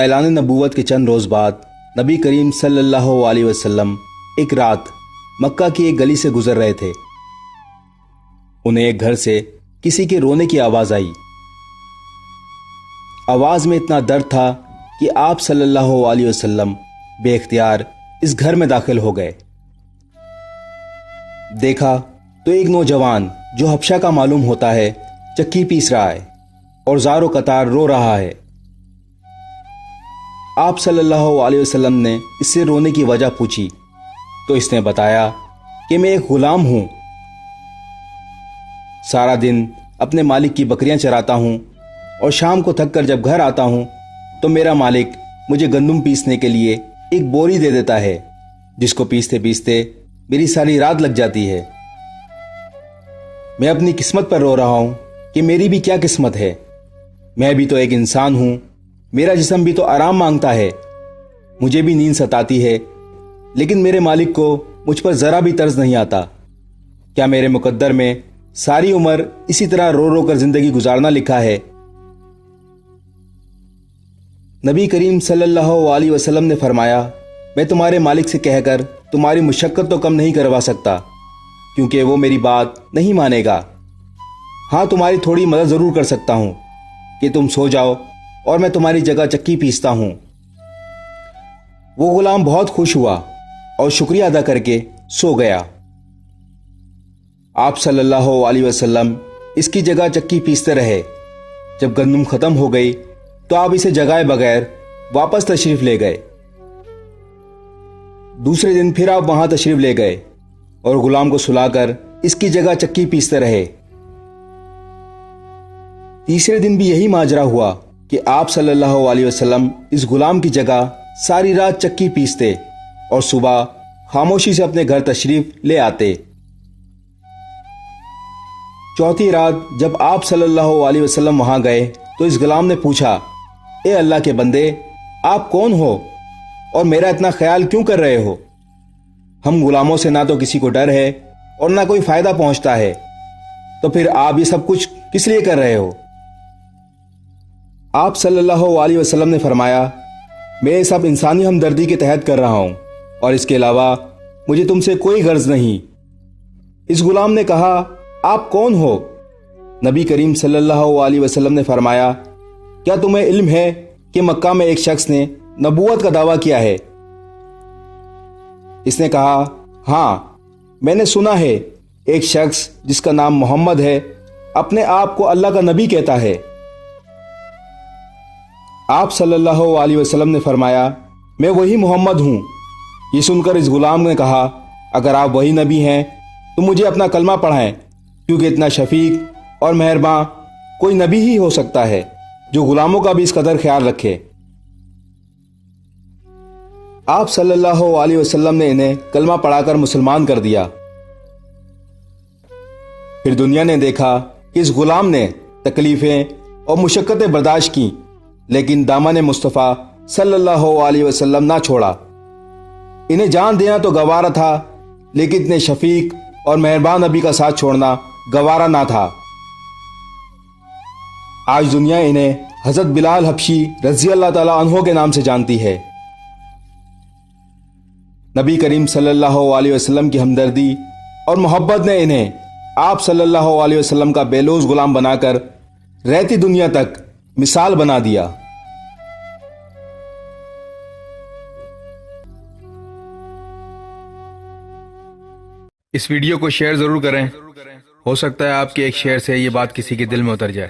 اعلان نبوت کے چند روز بعد نبی کریم صلی اللہ علیہ وسلم ایک رات مکہ کی ایک گلی سے گزر رہے تھے۔ انہیں ایک گھر سے کسی کے رونے کی آواز آئی۔ آواز میں اتنا درد تھا کہ آپ صلی اللہ علیہ وسلم بے اختیار اس گھر میں داخل ہو گئے۔ دیکھا تو ایک نوجوان جو حبشہ کا معلوم ہوتا ہے چکی پیس رہا ہے اور زار و قطار رو رہا ہے۔ آپ صلی اللہ علیہ وسلم نے اس سے رونے کی وجہ پوچھی تو اس نے بتایا کہ میں ایک غلام ہوں، سارا دن اپنے مالک کی بکریاں چراتا ہوں اور شام کو تھک کر جب گھر آتا ہوں تو میرا مالک مجھے گندم پیسنے کے لیے ایک بوری دے دیتا ہے، جس کو پیستے پیستے میری ساری رات لگ جاتی ہے۔ میں اپنی قسمت پر رو رہا ہوں کہ میری بھی کیا قسمت ہے، میں بھی تو ایک انسان ہوں، میرا جسم بھی تو آرام مانگتا ہے، مجھے بھی نیند ستاتی ہے، لیکن میرے مالک کو مجھ پر ذرا بھی طرز نہیں آتا۔ کیا میرے مقدر میں ساری عمر اسی طرح رو رو کر زندگی گزارنا لکھا ہے؟ نبی کریم صلی اللہ علیہ وسلم نے فرمایا، میں تمہارے مالک سے کہہ کر تمہاری مشقت تو کم نہیں کروا سکتا، کیونکہ وہ میری بات نہیں مانے گا۔ ہاں، تمہاری تھوڑی مدد ضرور کر سکتا ہوں کہ تم سو جاؤ اور میں تمہاری جگہ چکی پیستا ہوں۔ وہ غلام بہت خوش ہوا اور شکریہ ادا کر کے سو گیا۔ آپ صلی اللہ علیہ وسلم اس کی جگہ چکی پیستے رہے۔ جب گندم ختم ہو گئی تو آپ اسے جگائے بغیر واپس تشریف لے گئے۔ دوسرے دن پھر آپ وہاں تشریف لے گئے اور غلام کو سلا کر اس کی جگہ چکی پیستے رہے۔ تیسرے دن بھی یہی ماجرا ہوا کہ آپ صلی اللہ علیہ وسلم اس غلام کی جگہ ساری رات چکی پیستے اور صبح خاموشی سے اپنے گھر تشریف لے آتے۔ چوتھی رات جب آپ صلی اللہ علیہ وسلم وہاں گئے تو اس غلام نے پوچھا، اے اللہ کے بندے، آپ کون ہو اور میرا اتنا خیال کیوں کر رہے ہو؟ ہم غلاموں سے نہ تو کسی کو ڈر ہے اور نہ کوئی فائدہ پہنچتا ہے، تو پھر آپ یہ سب کچھ کس لیے کر رہے ہو؟ آپ صلی اللہ علیہ وسلم نے فرمایا، میں یہ سب انسانی ہمدردی کے تحت کر رہا ہوں اور اس کے علاوہ مجھے تم سے کوئی غرض نہیں۔ اس غلام نے کہا، آپ کون ہو؟ نبی کریم صلی اللہ علیہ وسلم نے فرمایا، کیا تمہیں علم ہے کہ مکہ میں ایک شخص نے نبوت کا دعویٰ کیا ہے؟ اس نے کہا، ہاں، میں نے سنا ہے ایک شخص جس کا نام محمد ہے اپنے آپ کو اللہ کا نبی کہتا ہے۔ آپ صلی اللہ علیہ وسلم نے فرمایا، میں وہی محمد ہوں۔ یہ سن کر اس غلام نے کہا، اگر آپ وہی نبی ہیں تو مجھے اپنا کلمہ پڑھائیں، کیونکہ اتنا شفیق اور مہرباں کوئی نبی ہی ہو سکتا ہے جو غلاموں کا بھی اس قدر خیال رکھے۔ آپ صلی اللہ علیہ وسلم نے انہیں کلمہ پڑھا کر مسلمان کر دیا۔ پھر دنیا نے دیکھا کہ اس غلام نے تکلیفیں اور مشقتیں برداشت کی، لیکن دامن مصطفیٰ صلی اللہ علیہ وسلم نہ چھوڑا۔ انہیں جان دینا تو گوارا تھا، لیکن اتنے شفیق اور مہربان نبی کا ساتھ چھوڑنا گوارا نہ تھا۔ آج دنیا انہیں حضرت بلال حبشی رضی اللہ تعالی عنہ کے نام سے جانتی ہے۔ نبی کریم صلی اللہ علیہ وسلم کی ہمدردی اور محبت نے انہیں آپ صلی اللہ علیہ وسلم کا بے لوث غلام بنا کر رہتی دنیا تک مثال بنا دیا۔ اس ویڈیو کو شیئر ضرور کریں، ہو سکتا ہے آپ کے ایک شیئر سے یہ بات کسی کے دل میں اتر جائے۔